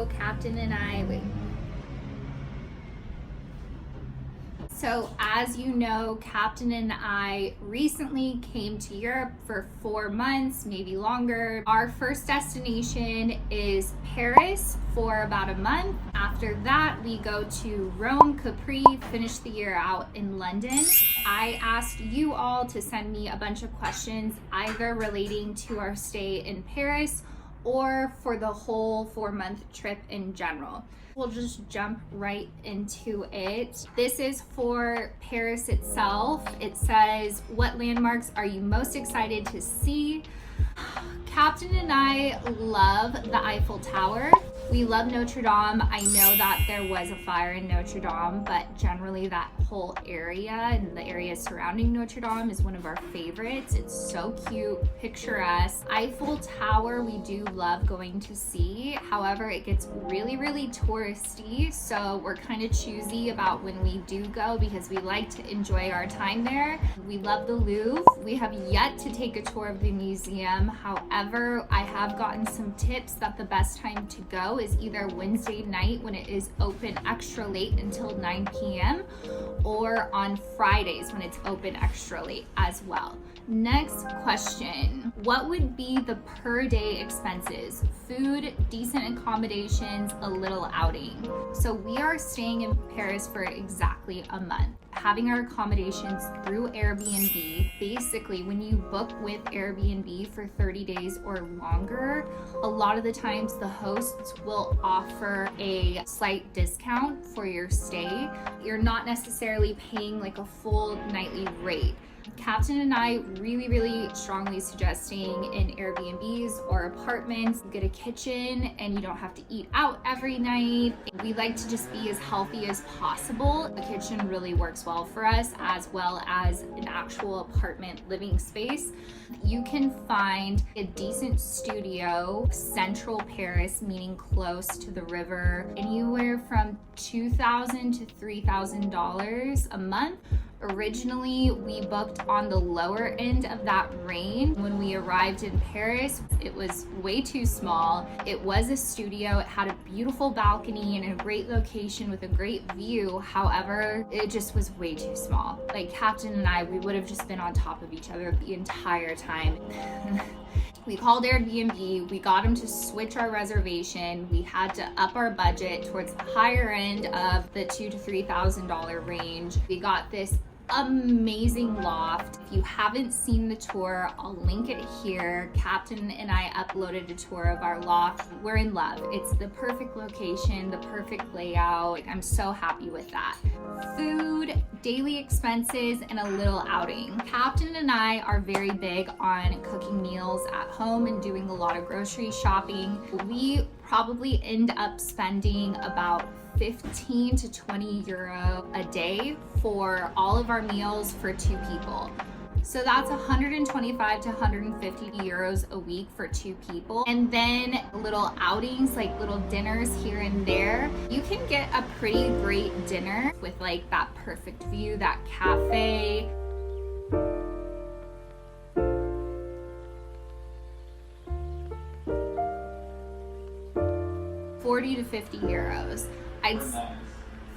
So Captain and I, So as you know, Captain and I recently came to Europe for 4 months, maybe longer. Our first destination is Paris for about a month. After that, we go to Rome, Capri, finish the year out in London. I asked you all to send me a bunch of questions, either relating to our stay in Paris or for the whole 4-month trip in general. We'll just jump right into it. This is for Paris itself. It says, what landmarks are you most excited to see? Captain and I love the Eiffel Tower. We love Notre Dame. I know that there was a fire in Notre Dame, but generally that whole area and the area surrounding Notre Dame is one of our favorites. It's so cute, picturesque. Eiffel Tower, we do love going to see. However, it gets really, really touristy, so we're kind of choosy about when we do go because we like to enjoy our time there. We love the Louvre. We have yet to take a tour of the museum. However, I have gotten some tips that the best time to go is either Wednesday night when it is open extra late until 9 p.m. or on Fridays when it's open extra late as well. Next question, what would be the per day expenses? Food, decent accommodations, a little outing. So we are staying in Paris for exactly a month. Having our accommodations through Airbnb, basically when you book with Airbnb for 30 days or longer, a lot of the times the hosts will offer a slight discount for your stay. You're not necessarily paying like a full nightly rate. Captain and I really strongly suggest staying in Airbnbs or apartments. You get a kitchen and you don't have to eat out every night. We like to just be as healthy as possible. The kitchen really works well for us, as well as an actual apartment living space. You can find a decent studio, central Paris, meaning close to the river, anywhere from $2,000 to $3,000 a month. Originally, we booked on the lower end of that range. When we arrived in Paris, it was way too small. It was a studio. It had a beautiful balcony and a great location with a great view. However, it just was way too small. Like Captain and I, we would have just been on top of each other the entire time. We called Airbnb, we got them to switch our reservation. We had to up our budget towards the higher end of the $2,000 to $3,000 range. We got this amazing loft. If you haven't seen the tour, I'll link it here. Captain and I uploaded a tour of our loft. We're in love. It's the perfect location, the perfect layout. I'm so happy with that. Food, daily expenses, and a little outing. Captain and I are very big on cooking meals at home and doing a lot of grocery shopping. We probably end up spending about 15 to 20 euro a day for all of our meals for 2 people. So that's 125 to 150 euros a week for 2 people. And then little outings, like little dinners here and there. You can get a pretty great dinner with like that perfect view, that cafe. €40 to €50.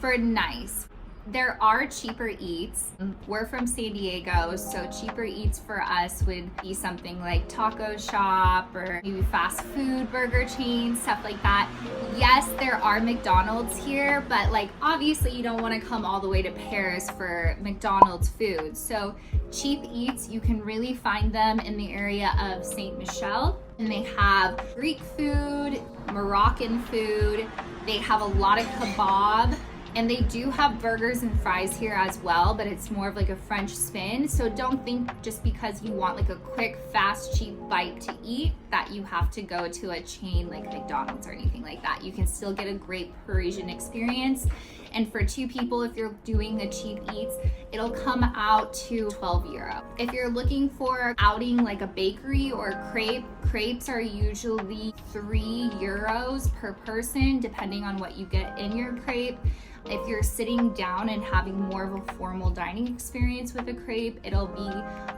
For nice. There are cheaper eats. We're from San Diego, so cheaper eats for us would be something like taco shop or maybe fast food burger chains, stuff like that. Yes, there are McDonald's here, but like obviously you don't want to come all the way to Paris for McDonald's food. So cheap eats, you can really find them in the area of Saint Michel. And they have Greek food, Moroccan food. They have a lot of kebab. And they do have burgers and fries here as well, but it's more of like a French spin. So don't think just because you want like a quick, fast, cheap bite to eat that you have to go to a chain like McDonald's or anything like that. You can still get a great Parisian experience. And for 2 people, if you're doing the cheap eats, it'll come out to 12 euro. If you're looking for outing like a bakery or crepe, crepes are usually 3 euros per person, depending on what you get in your crepe. If you're sitting down and having more of a formal dining experience with a crepe, it'll be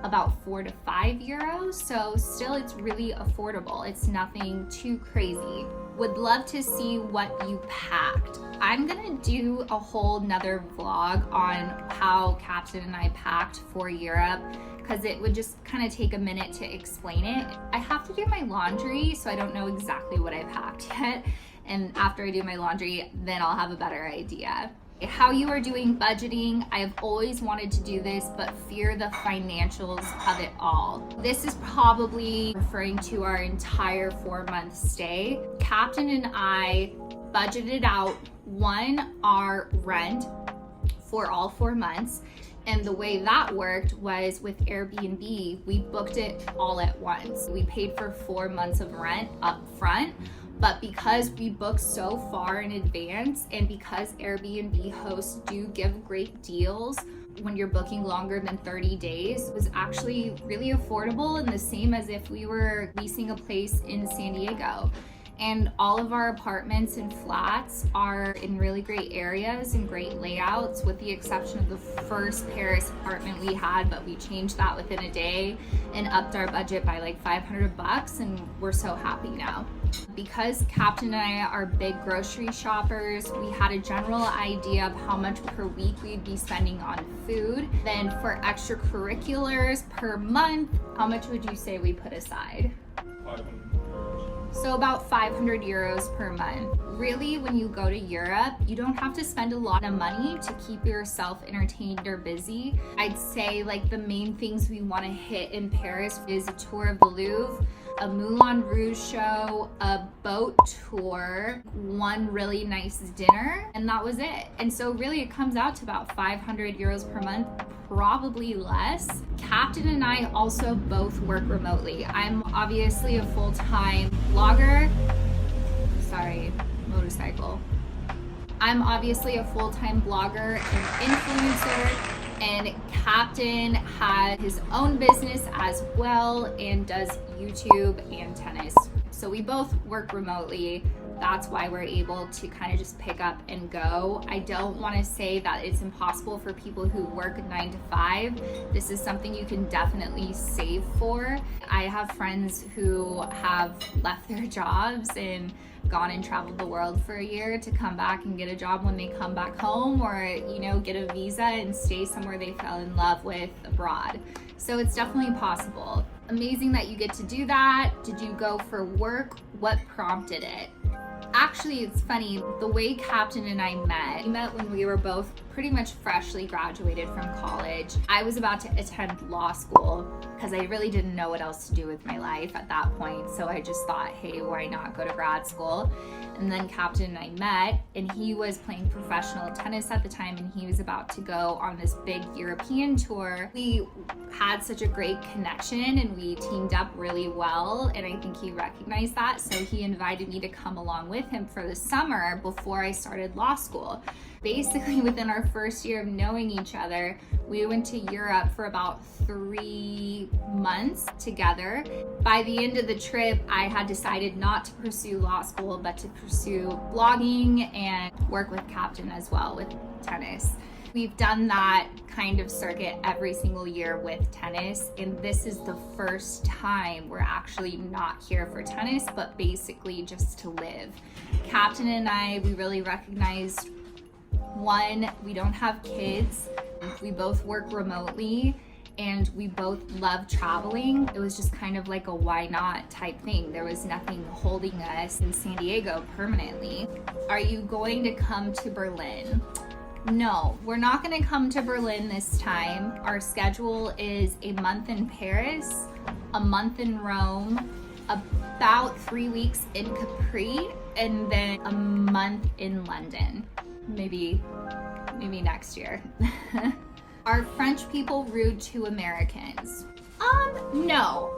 about 4 to 5 euros. So still, it's really affordable. It's nothing too crazy. Would love to see what you packed. I'm gonna do a whole nother vlog on how Captain and I packed for Europe, because it would just kind of take a minute to explain it. I have to do my laundry, so I don't know exactly what I packed yet. And after I do my laundry, then I'll have a better idea. How you are doing budgeting, I have always wanted to do this, but fear the financials of it all. This is probably referring to our entire 4-month stay. Captain and I budgeted out our rent for all 4 months. And the way that worked was with Airbnb, we booked it all at once. We paid for 4 months of rent up front. But because we booked so far in advance, and because Airbnb hosts do give great deals when you're booking longer than 30 days, it was actually really affordable, and the same as if we were leasing a place in San Diego. And all of our apartments and flats are in really great areas and great layouts, with the exception of the first Paris apartment we had, but we changed that within a day and upped our budget by like $500, and we're so happy now. Because Captain and I are big grocery shoppers, we had a general idea of how much per week we'd be spending on food. Then for extracurriculars per month, how much would you say we put aside? 500. So about 500 euros per month. Really, when you go to Europe, you don't have to spend a lot of money to keep yourself entertained or busy. I'd say like the main things we want to hit in Paris is a tour of the Louvre, a Moulin Rouge show, a boat tour, one really nice dinner, and that was it. And so really it comes out to about 500 euros per month, probably less. Captain and I also both work remotely. I'm obviously a full-time blogger. Sorry, motorcycle. I'm obviously a full-time blogger and influencer, and Captain has his own business as well and does YouTube and tennis. So we both work remotely. That's why we're able to kind of just pick up and go. I don't want to say that it's impossible for people who work 9 to 5. This is something you can definitely save for. I have friends who have left their jobs and gone and traveled the world for a year to come back and get a job when they come back home, or get a visa and stay somewhere they fell in love with abroad. So it's definitely possible. Amazing that you get to do that. Did you go for work? What prompted it? Actually, it's funny, the way Captain and I met, we met when we were both pretty much freshly graduated from college. I was about to attend law school because I really didn't know what else to do with my life at that point. So I just thought, hey, why not go to grad school? And then Captain and I met, and he was playing professional tennis at the time, and he was about to go on this big European tour. We had such a great connection and we teamed up really well, and I think he recognized that. So he invited me to come along with him for the summer before I started law school. Basically, within our first year of knowing each other, we went to Europe for about 3 months together. By the end of the trip, I had decided not to pursue law school, but to pursue blogging and work with Captain as well with tennis. We've done that kind of circuit every single year with tennis, and this is the first time we're actually not here for tennis, but basically just to live. Captain and I, we really recognized, one, we don't have kids, we both work remotely, and we both love traveling. It was just kind of like a why not type thing. There was nothing holding us in San Diego permanently. Are you going to come to Berlin? No, we're not going to come to Berlin this time. Our schedule is a month in Paris, a month in Rome, about 3 weeks in Capri, and then a month in London. Maybe next year. Are French people rude to Americans? No.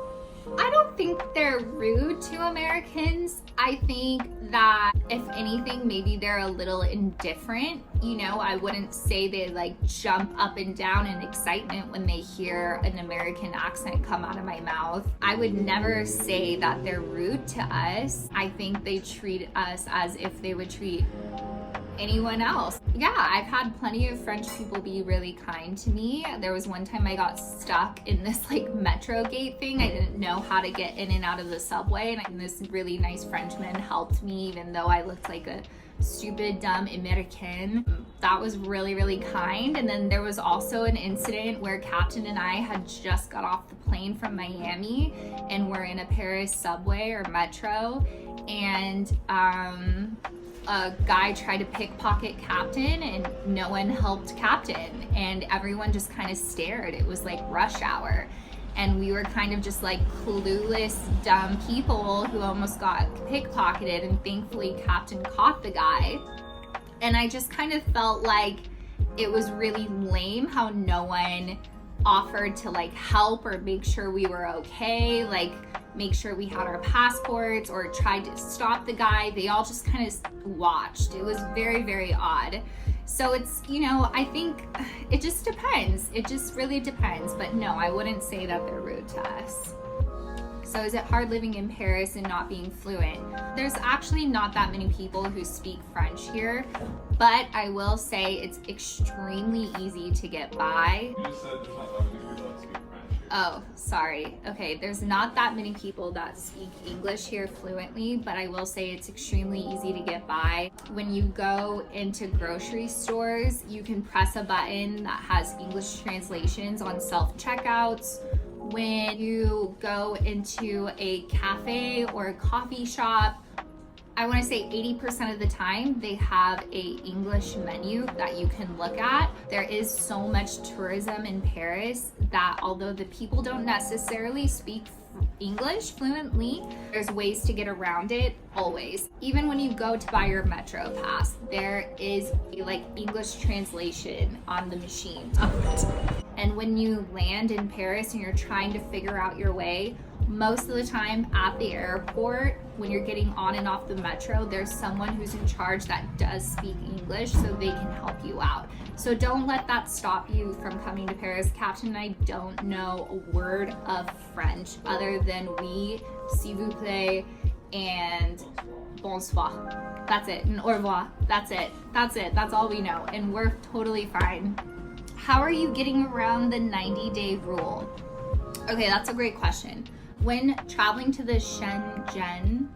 I don't think they're rude to Americans. I think that if anything, maybe they're a little indifferent. I wouldn't say they like jump up and down in excitement when they hear an American accent come out of my mouth. I would never say that they're rude to us. I think they treat us as if they would treat anyone else. Yeah, I've had plenty of French people be really kind to me. There was one time I got stuck in this like metro gate thing. I didn't know how to get in and out of the subway, and this really nice Frenchman helped me even though I looked like a stupid, dumb American. That was really, really kind. And then there was also an incident where Captain and I had just got off the plane from Miami and we're in a Paris subway or metro, and a guy tried to pickpocket Captain and no one helped Captain, and everyone just kind of stared. It was like rush hour. And we were kind of just like clueless, dumb people who almost got pickpocketed, and thankfully Captain caught the guy. And I just kind of felt like it was really lame how no one offered to like help or make sure we were okay, like make sure we had our passports or tried to stop the guy. They all just kind of watched. It was very, very odd. So it's, you know, I think it just depends. It just really depends. But no, I wouldn't say that they're rude to us. So is it hard living in Paris and not being fluent? There's actually not that many people who speak French here, but I will say it's extremely easy to get by. You just said there's not that many people that speak French. Oh, sorry. Okay, there's not that many people that speak English here fluently, but I will say it's extremely easy to get by. When you go into grocery stores, you can press a button that has English translations on self-checkouts. When you go into a cafe or a coffee shop, I want to say 80% of the time they have a English menu that you can look at. There is so much tourism in Paris that although the people don't necessarily speak English fluently, there's ways to get around it always. Even when you go to buy your metro pass, there is a like English translation on the machine of it. And when you land in Paris and you're trying to figure out your way, most of the time at the airport, when you're getting on and off the metro, there's someone who's in charge that does speak English, so they can help you out. So don't let that stop you from coming to Paris. Captain and I don't know a word of French other than oui, s'il vous plaît, and bonsoir. That's it. And au revoir. That's it. That's it. That's all we know. And we're totally fine. How are you getting around the 90-day rule? Okay, that's a great question. When traveling to the Shenzhen,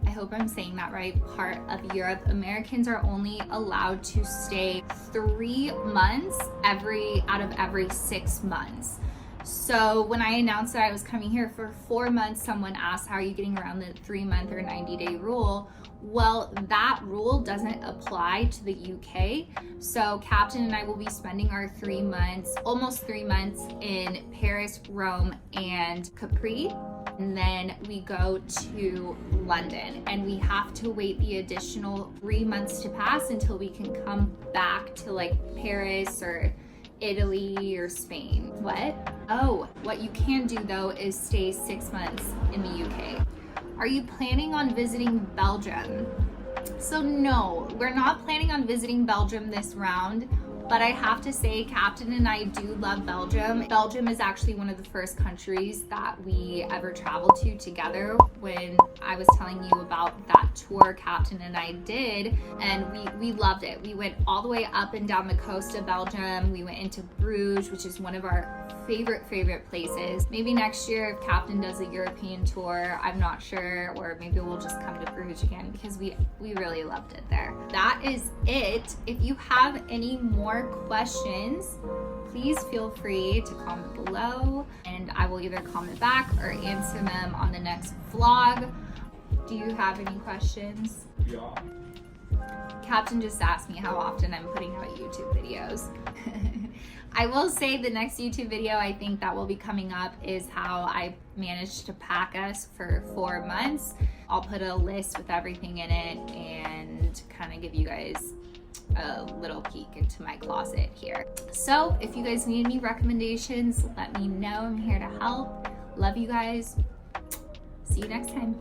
I hope I'm saying that right, part of Europe, Americans are only allowed to stay 3 months out of every 6 months. So when I announced that I was coming here for 4 months, someone asked, how are you getting around the 3-month or 90-day rule? Well, that rule doesn't apply to the UK. So Captain and I will be spending our 3 months, almost 3 months in Paris, Rome, and Capri. And then we go to London, and we have to wait the additional 3 months to pass until we can come back to like Paris or Italy or Spain. What? Oh, what you can do though is stay 6 months in the UK. Are you planning on visiting Belgium? So no, we're not planning on visiting Belgium this round, but I have to say Captain and I do love Belgium. Belgium is actually one of the first countries that we ever traveled to together when I was telling you about that tour Captain and I did, and we loved it. We went all the way up and down the coast of Belgium. We went into Bruges, which is one of our favorite places. Maybe next year if Captain does a European tour, I'm not sure, or maybe we'll just come to Bruges again because we really loved it there. That is it. If you have any more questions, please feel free to comment below and I will either comment back or answer them on the next vlog. Do you have any questions? Yeah. Captain just asked me how often I'm putting out YouTube videos. I will say the next YouTube video I think that will be coming up is how I managed to pack us for 4 months. I'll put a list with everything in it and kind of give you guys a little peek into my closet here. So if you guys need any recommendations, let me know. I'm here to help. Love you guys. See you next time.